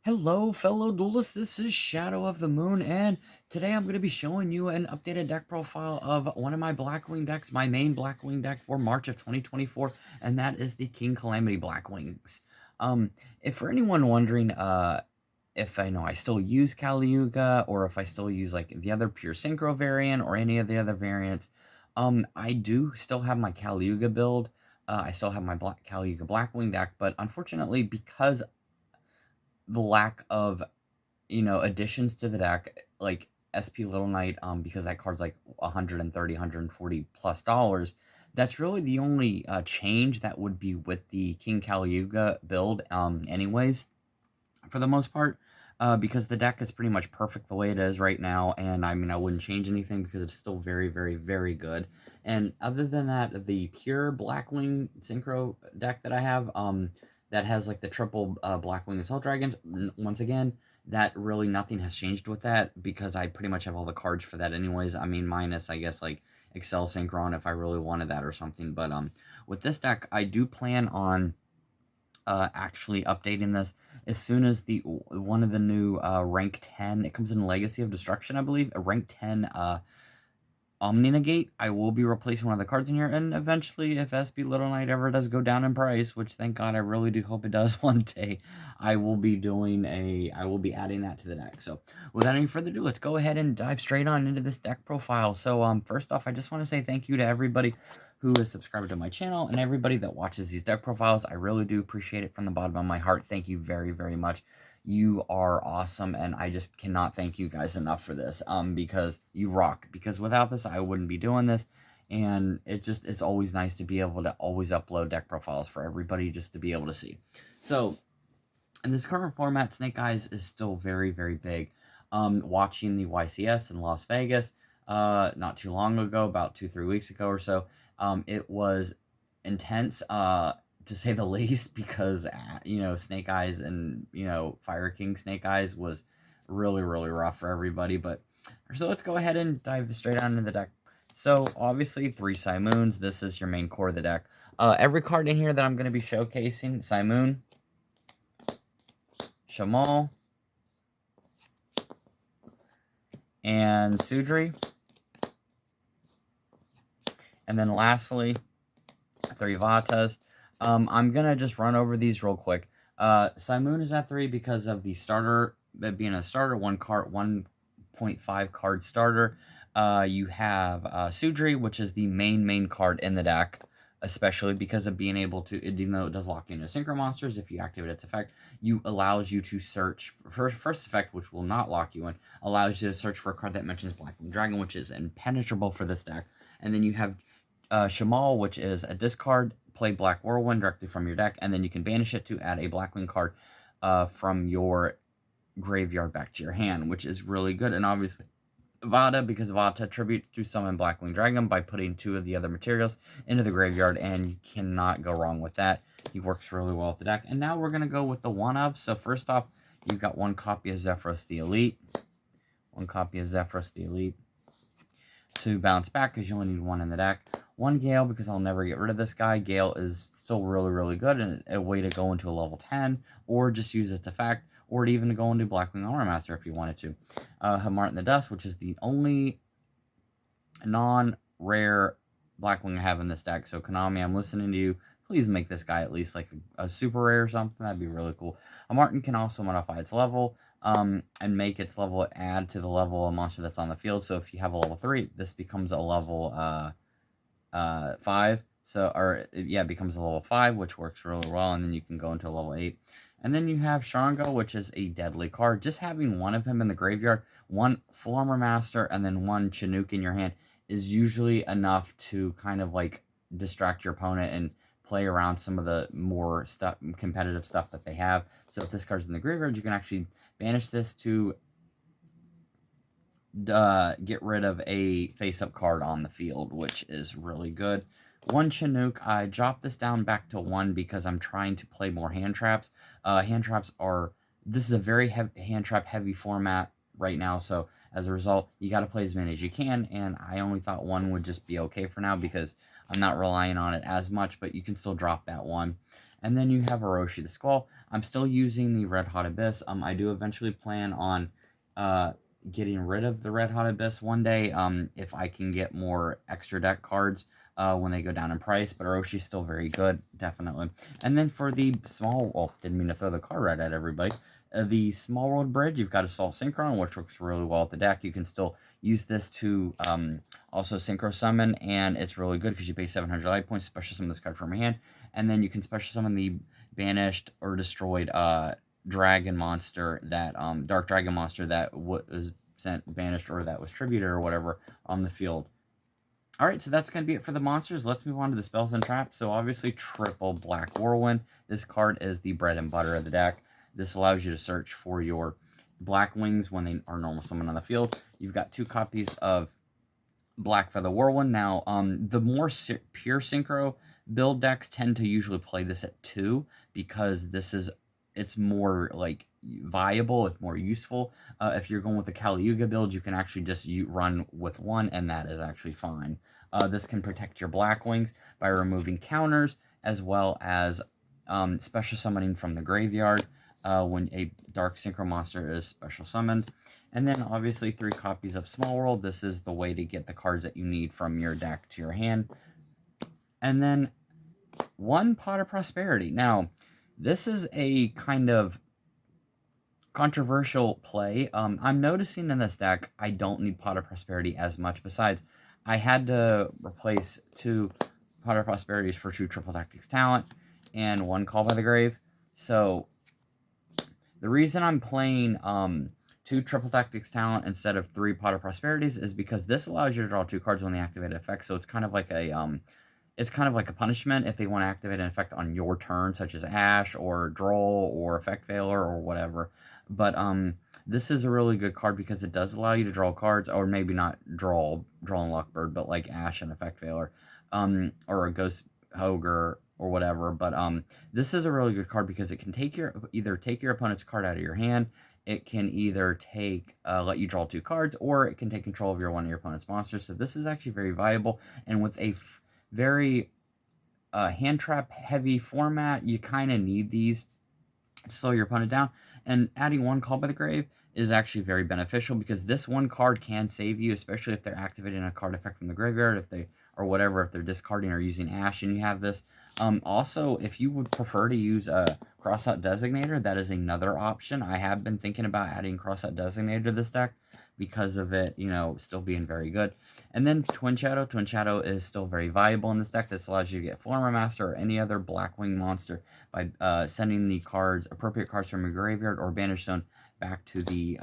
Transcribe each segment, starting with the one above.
Hello, fellow duelists. This is Shadow of the Moon, and today I'm going to be showing you an updated deck profile of one of my Blackwing decks, my main Blackwing deck for March of 2024, and that is the King Calamity Blackwings. If for anyone wondering, if I still use Caliuga or if I still use like the other pure synchro variant or any of the other variants, I do still have my Caliuga build. I still have my Caliuga Blackwing deck, but unfortunately, because the lack of additions to the deck, like SP Little Knight, because that card's like 130, 140 plus dollars. That's really the only change that would be with the King Caliuga build, anyways, for the most part, because the deck is pretty much perfect the way it is right now, and I mean, I wouldn't change anything because it's still very, very, very good. And other than that, the pure Blackwing Synchro deck that I have, that has like the triple Blackwing Assault Dragons, once again, that really nothing has changed with that because I pretty much have all the cards for that anyways. I mean, minus, I guess, like Excel Synchron if I really wanted that or something. But with this deck, I do plan on actually updating this as soon as the one of the new rank 10, it comes in Legacy of Destruction, I believe, a rank 10 Omni-Negate. I will be replacing one of the cards in here, and eventually, if SB Little Knight ever does go down in price, which thank God I really do hope it does one day, I will be adding that to the deck. So, without any further ado, let's go ahead and dive straight on into this deck profile. So, first off, I just want to say thank you to everybody who is subscribed to my channel and everybody that watches these deck profiles. I really do appreciate it from the bottom of my heart. Thank you very, very much. You are awesome, and I just cannot thank you guys enough for this, because you rock. Because without this, I wouldn't be doing this, and it's always nice to be able to always upload deck profiles for everybody just to be able to see. So, in this current format, Snake Eyes is still very, very big. Watching the YCS in Las Vegas, not too long ago, about 2-3 weeks ago or so, it was intense, to say the least, because Snake Eyes and Fire King Snake Eyes was really, really rough for everybody. But so let's go ahead and dive straight on into the deck. So obviously 3 Simoons. This is your main core of the deck. Every card in here that I'm going to be showcasing: Simoon, Shamal, and Sudri. And then lastly, 3 Vatas. I'm going to just run over these real quick. Simoon is at 3 because of the starter, being a starter, 1.5 card starter. You have Sudri, which is the main card in the deck, especially because of being able to, even though it does lock into synchro monsters, if you activate its effect, allows you to search for first effect, which will not lock you in, allows you to search for a card that mentions Blackwing Dragon, which is impenetrable for this deck. And then you have Shamal, which is a discard, play Black Whirlwind directly from your deck, and then you can banish it to add a Blackwing card from your graveyard back to your hand, which is really good. And obviously Vata, because Vata attributes to summon Blackwing Dragon by putting 2 of the other materials into the graveyard, and you cannot go wrong with that. He works really well with the deck. And now we're going to go with the one-of. So first off, you've got 1 copy of Zephyros the Elite, 1 copy of Zephyros the Elite, to bounce back because you only need 1 in the deck. 1 Gale, because I'll never get rid of this guy. Gale is still really, really good, and a way to go into a level 10, or just use its effect, or to even go into Blackwing Armor Master if you wanted to. Hamart in the Dust, which is the only non-rare Blackwing I have in this deck. So Konami, I'm listening to you. Please make this guy at least like a super rare or something. That'd be really cool. A Martin can also modify its level, and make its level add to the level of monster that's on the field. So if you have a level 3, this becomes a level 5. So, or yeah, it becomes a level 5, which works really well, and then you can go into a level 8. And then you have Shango, which is a deadly card. Just having 1 of him in the graveyard, 1 Full Armor Master, and then 1 Chinook in your hand is usually enough to kind of like distract your opponent and play around some of the more competitive stuff that they have. So if this card's in the graveyard, you can actually banish this to get rid of a face-up card on the field, which is really good. 1 Chinook, I dropped this down back to 1 because I'm trying to play more hand traps. Hand traps are, this is a very hand trap heavy format right now, so as a result, you got to play as many as you can, and I only thought 1 would just be okay for now because I'm not relying on it as much, but you can still drop that 1. And then you have Orochi the Squall. I'm still using the Red Hot Abyss. I do eventually plan on getting rid of the Red Hot Abyss one day if I can get more extra deck cards when they go down in price. But Oroshi's still very good, definitely. And then for the small, well, didn't mean to throw the card right at everybody. The Small World Bridge, you've got Assault Synchron, which works really well with the deck. You can still use this to also Synchro Summon, and it's really good because you pay 700 life points, special summon this card from your hand, and then you can special summon the banished or destroyed dragon monster, that dark dragon monster that was sent banished or that was tributed or whatever on the field. Alright, so that's going to be it for the monsters. Let's move on to the spells and traps. So obviously triple Black Whirlwind. This card is the bread and butter of the deck. This allows you to search for your Blackwings when they are normal summon on the field. You've got 2 copies of Black Feather Whirlwind. Now, the more pure Synchro build decks tend to usually play this at 2 because it's more like viable, it's more useful. If you're going with the Kali Yuga build, you can actually just run with 1, and that is actually fine. This can protect your Blackwings by removing counters, as well as special summoning from the graveyard when a Dark Synchro monster is special summoned. And then obviously 3 copies of Small World. This is the way to get the cards that you need from your deck to your hand. And then 1 Pot of Prosperity. Now, this is a kind of controversial play. I'm noticing in this deck, I don't need Pot of Prosperity as much. Besides, I had to replace 2 Pot of Prosperities for 2 Triple Tactics Talent and 1 Call by the Grave. So, the reason I'm playing 2 Triple Tactics Talent instead of 3 Pot of Prosperities is because this allows you to draw 2 cards when they activate effect. So it's kind of like a punishment if they want to activate an effect on your turn, such as Ash or Droll or Effect Failure or whatever. But this is a really good card because it does allow you to draw cards, or maybe not Droll and Luckbird, but like Ash and Effect Failure, or a Ghost Ogre or whatever. But this is a really good card because it can either take your opponent's card out of your hand. It can either let you draw 2 cards, or it can take control of one of your opponent's monsters. So this is actually very viable, and with a very hand trap heavy format, you kind of need these to slow your opponent down. And adding 1 Call by the Grave is actually very beneficial because this 1 card can save you, especially if they're activating a card effect from the graveyard, if they're discarding or using Ash and you have this. Also, if you would prefer to use a Crossout Designator, that is another option. I have been thinking about adding Crossout Designator to this deck because of it, still being very good. And then Twin Shadow. Twin Shadow is still very viable in this deck. This allows you to get Former Master or any other Blackwing monster by sending the appropriate cards from your graveyard or Banish Zone back to the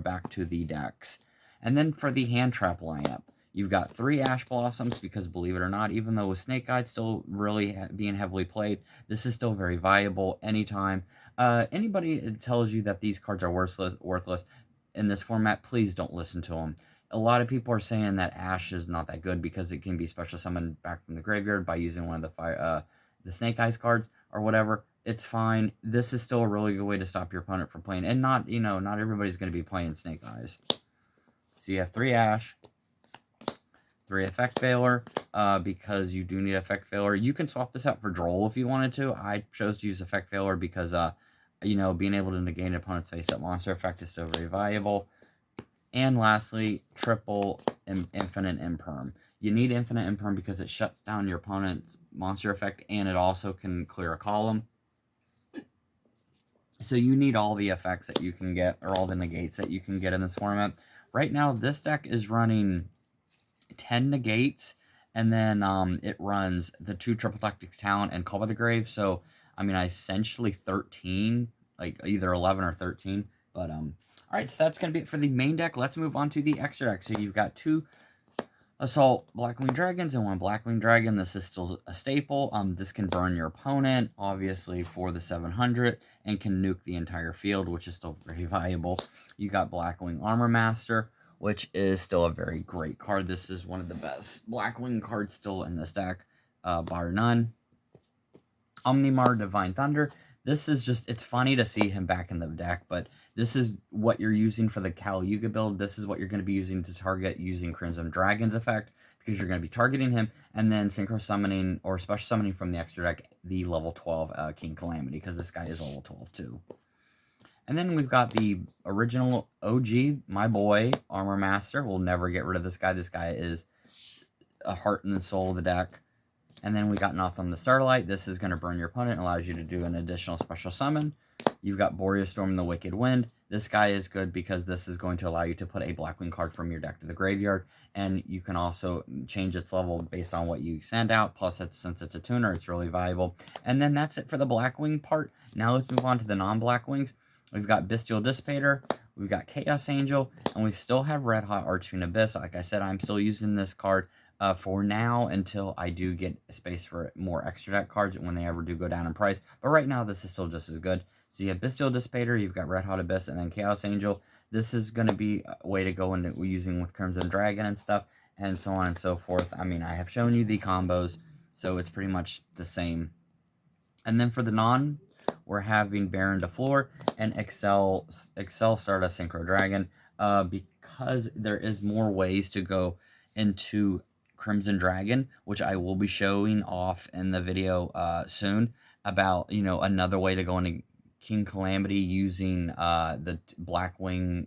back to the decks. And then for the hand trap lineup, you've got 3 Ash Blossoms because, believe it or not, even though with Snake Eyes still really being heavily played, this is still very viable anytime. Anybody tells you that these cards are worthless in this format, please don't listen to them. A lot of people are saying that Ash is not that good because it can be special summoned back from the graveyard by using one of the Snake Eyes cards or whatever. It's fine. This is still a really good way to stop your opponent from playing, and not everybody's going to be playing Snake Eyes. So you have 3 Ash, 3 Effect Failure, because you do need Effect Failure. You can swap this out for Droll if you wanted to. I chose to use Effect Failure because, being able to negate an opponent's face-up monster effect is still very valuable. And lastly, triple Infinite Imperm. You need Infinite Imperm because it shuts down your opponent's monster effect, and it also can clear a column. So you need all the effects that you can get, or all the negates that you can get in this format. Right now, this deck is running 10 negates, and then it runs the 2 Triple Tactics Talent and Call by the Grave. So, essentially 13, like either 11 or 13. But, alright, so that's going to be it for the main deck. Let's move on to the extra deck. So you've got 2 Assault Blackwing Dragons and 1 Blackwing Dragon. This is still a staple. This can burn your opponent, obviously, for the 700, and can nuke the entire field, which is still very valuable. You got Blackwing Armor Master, which is still a very great card. This is one of the best Blackwing cards still in this deck, bar none. Omnimar Divine Thunder. This is it's funny to see him back in the deck, but this is what you're using for the Kali Yuga build. This is what you're going to be using to target using Crimson Dragon's effect. because you're going to be targeting him, and then synchro summoning or special summoning from the extra deck the level 12 King Calamity, because this guy is level 12 too. And then we've got the original OG, my boy, Armor Master. We'll never get rid of this guy. This guy is a heart and soul of the deck. And then we got Notham the Starlight. This is going to burn your opponent, allows you to do an additional special summon. You've got Boreas Storm the Wicked Wind. This guy is good because this is going to allow you to put a Blackwing card from your deck to the graveyard, and you can also change its level based on what you send out, plus since it's a tuner, it's really valuable. And then that's it for the Blackwing part. Now let's move on to the non-Blackwings. We've got Bestial Dissipator, we've got Chaos Angel, and we still have Red Hot Archfiend Abyss. Like I said, I'm still using this card for now until I do get space for more extra deck cards when they ever do go down in price. But right now, this is still just as good. So you have Bestial Dissipator, you've got Red Hot Abyss, and then Chaos Angel. This is going to be a way to go into using with Crimson Dragon and stuff, and so on and so forth. I mean, I have shown you the combos, so it's pretty much the same. And then for the non, we're having Baron DeFleur and Excel Stardust Synchro Dragon, because there is more ways to go into Crimson Dragon, which I will be showing off in the video soon, about, you know, another way to go into King Calamity using the Blackwing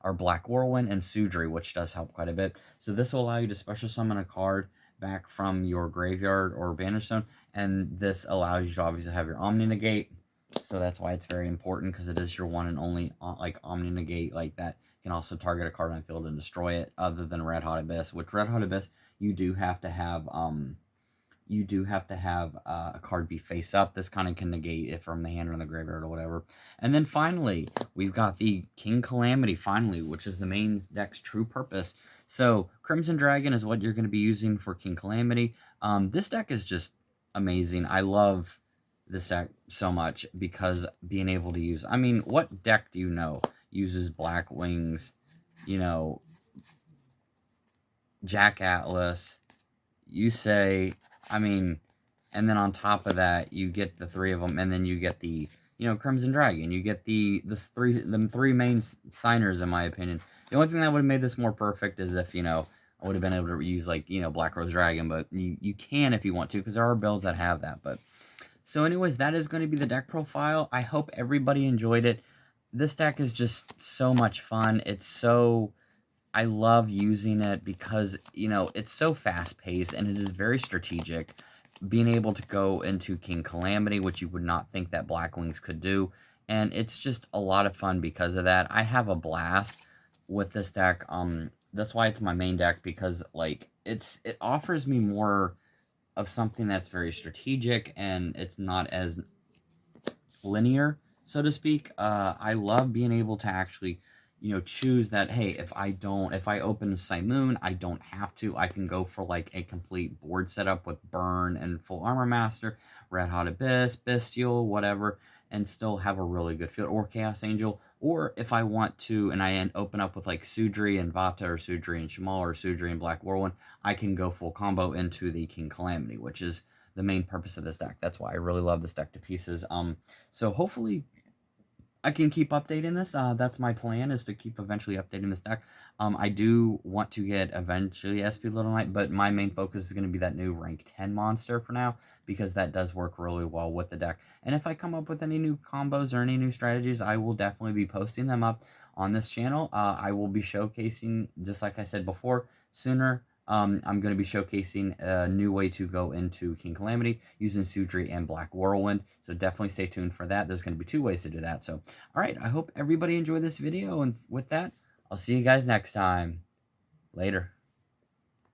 or Black Whirlwind and Sudri, which does help quite a bit. So this will allow you to special summon a card back from your graveyard or banish zone, and this allows you to obviously have your Omni Negate. So that's why it's very important, because it is your one and only like Omni Negate like that can also target a card on field and destroy it, other than Red Hot Abyss. Which Red Hot Abyss, you do have to have a card be face up. This kind of can negate it from the hand or the graveyard or whatever. And then finally, we've got the King Calamity, finally, which is the main deck's true purpose. So Crimson Dragon is what you're going to be using for King Calamity. This deck is just amazing. I love this deck so much because being able to use, I mean, what deck do you know uses Blackwings, you know, Jack Atlas, you say, I mean, and then on top of that, you get the three of them, and then you get the, you know, Crimson Dragon. You get the three main signers, in my opinion. The only thing that would have made this more perfect is if, you know, I would have been able to use, like, you know, Black Rose Dragon, but you can if you want to, because there are builds that have that. But so anyways, that is going to be the deck profile. I hope everybody enjoyed it. This deck is just so much fun. It's so, I love using it because, you know, it's so fast-paced and it is very strategic. Being able to go into King Calamity, which you would not think that Blackwings could do, and it's just a lot of fun because of that. I have a blast with this deck. That's why it's my main deck, because, like, it offers me more of something that's very strategic, and it's not as linear, so to speak. I love being able to actually, you know, choose that, hey, if I open Simoon, I don't have to. I can go for, like, a complete board setup with Burn and full Armor Master, Red Hot Abyss, Bestial, whatever, and still have a really good field, or Chaos Angel. Or if I want to, and I open up with, like, Sudri and Vata, or Sudri and Shamal, or Sudri and Black Whirlwind, I can go full combo into the King Calamity, which is the main purpose of this deck. That's why I really love this deck to pieces. So hopefully I can keep updating this. That's my plan, is to keep eventually updating this deck. I do want to get eventually SP Little Knight, but my main focus is going to be that new rank 10 monster for now, because that does work really well with the deck. And if I come up with any new combos or any new strategies, I will definitely be posting them up on this channel. I will be showcasing, just like I said before, sooner. I'm going to be showcasing a new way to go into King Calamity using Sudri and Black Whirlwind. So definitely stay tuned for that. There's going to be 2 ways to do that. So, all right, I hope everybody enjoyed this video. And with that, I'll see you guys next time. Later.